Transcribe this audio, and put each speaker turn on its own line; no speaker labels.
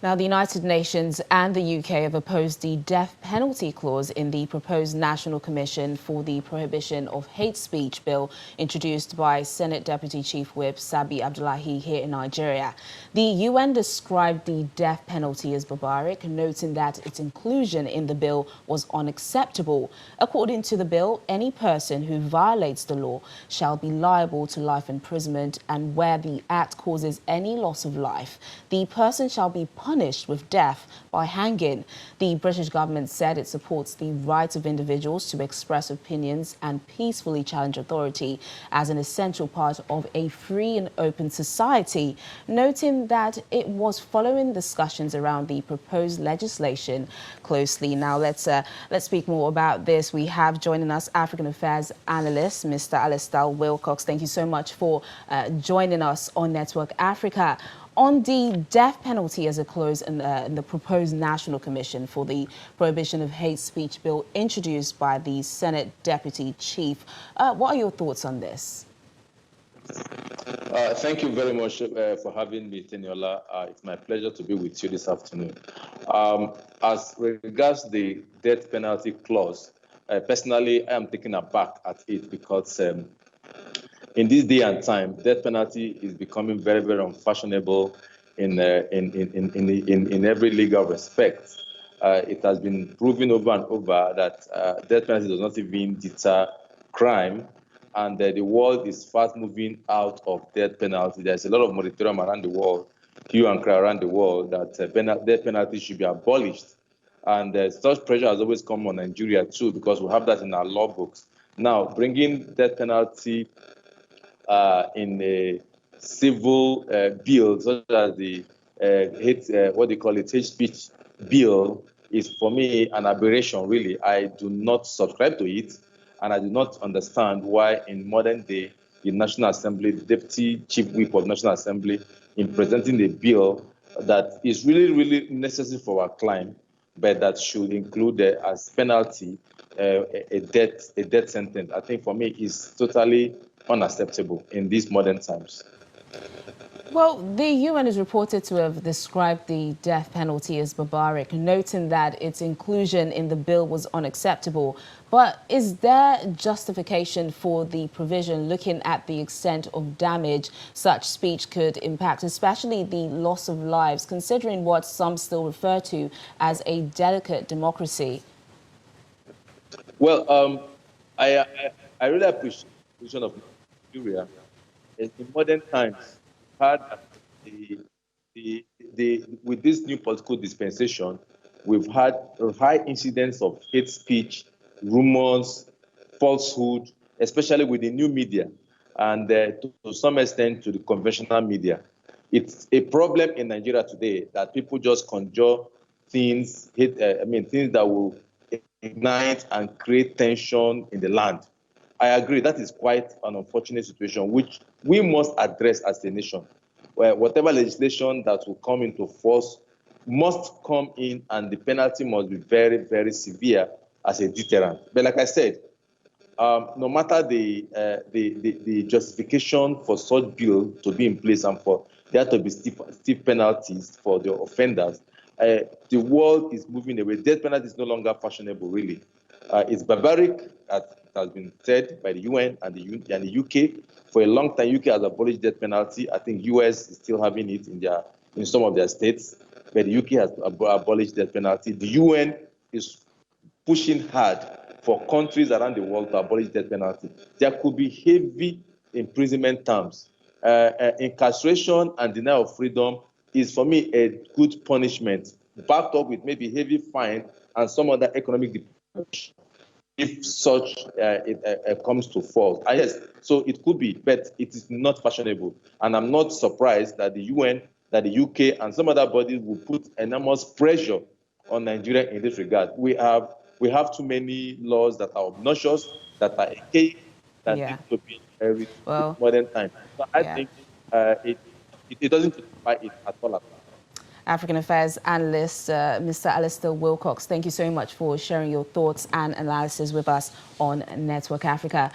Now, the United Nations and the UK have opposed the death penalty clause in the proposed National Commission for the Prohibition of Hate Speech bill introduced by Senate Deputy Chief Whip Sabi Abdullahi here in Nigeria. The UN described the death penalty as barbaric, noting that its inclusion in the bill was unacceptable. According to the bill, any person who violates the law shall be liable to life imprisonment, and where the act causes any loss of life, the person shall be punished with death by hanging. The British government said it supports the right of individuals to express opinions and peacefully challenge authority as an essential part of a free and open society, noting that it was following discussions around the proposed legislation closely. Now, let's speak more about this. We have joining us African Affairs analyst, Mr. Alistair Wilcox. Thank you so much for joining us on Network Africa. On the death penalty as a clause in the proposed National Commission for the Prohibition of Hate Speech bill introduced by the Senate Deputy Chief, what are your thoughts on this?
Thank you very much for having me, Teniola. It's my pleasure to be with you this afternoon. As regards the death penalty clause, personally, I am taken aback at it because in this day and time, death penalty is becoming very, very unfashionable in every legal respect. It has been proven over and over that death penalty does not even deter crime, and the world is fast moving out of death penalty. There's a lot of moratorium around the world, hue and cry around the world, that death penalty should be abolished. And such pressure has always come on Nigeria too, because we have that in our law books. Now, bringing death penalty in a civil bill, such as the hate speech bill, is for me an aberration, really. I do not subscribe to it, and I do not understand why in modern day the National Assembly, the Deputy Chief Whip of National Assembly, in presenting a bill that is really, really necessary for our climb, but that should include as penalty a death sentence. I think for me is totally unacceptable in these modern times.
Well, the UN is reported to have described the death penalty as barbaric, noting that its inclusion in the bill was unacceptable. But is there justification for the provision, looking at the extent of damage such speech could impact, especially the loss of lives, considering what some still refer to as a delicate democracy?
Well, I really appreciate the position of Nigeria. In modern times, with this new political dispensation, we've had a high incidence of hate speech, rumors, falsehood, especially with the new media, and to some extent to the conventional media. It's a problem in Nigeria today that people just conjure things, things that will ignite and create tension in the land. I agree, that is quite an unfortunate situation, which we must address as a nation. Where whatever legislation that will come into force must come in, and the penalty must be very, very severe as a deterrent. But like I said, no matter the justification for such bill to be in place and for there to be stiff penalties for the offenders, the world is moving away. Death penalty is no longer fashionable, really. It's barbaric, as it has been said by the UN and the UK. For a long time, UK has abolished death penalty. I think US is still having it in some of their states, but the UK has abolished death penalty. The UN is pushing hard for countries around the world to abolish death penalty. There could be heavy imprisonment terms. Incarceration and denial of freedom is, for me, a good punishment, backed up with maybe heavy fine and some other economic deprivation, if such it comes to fall. Yes, so it could be, but it is not fashionable. And I'm not surprised that the UN, that the UK, and some other bodies will put enormous pressure on Nigeria in this regard. We have too many laws that are obnoxious, that are archaic, that need to be with modern times. So I think it doesn't justify it at all.
African Affairs analyst, Mr. Alistair Wilcox, thank you so much for sharing your thoughts and analysis with us on Network Africa.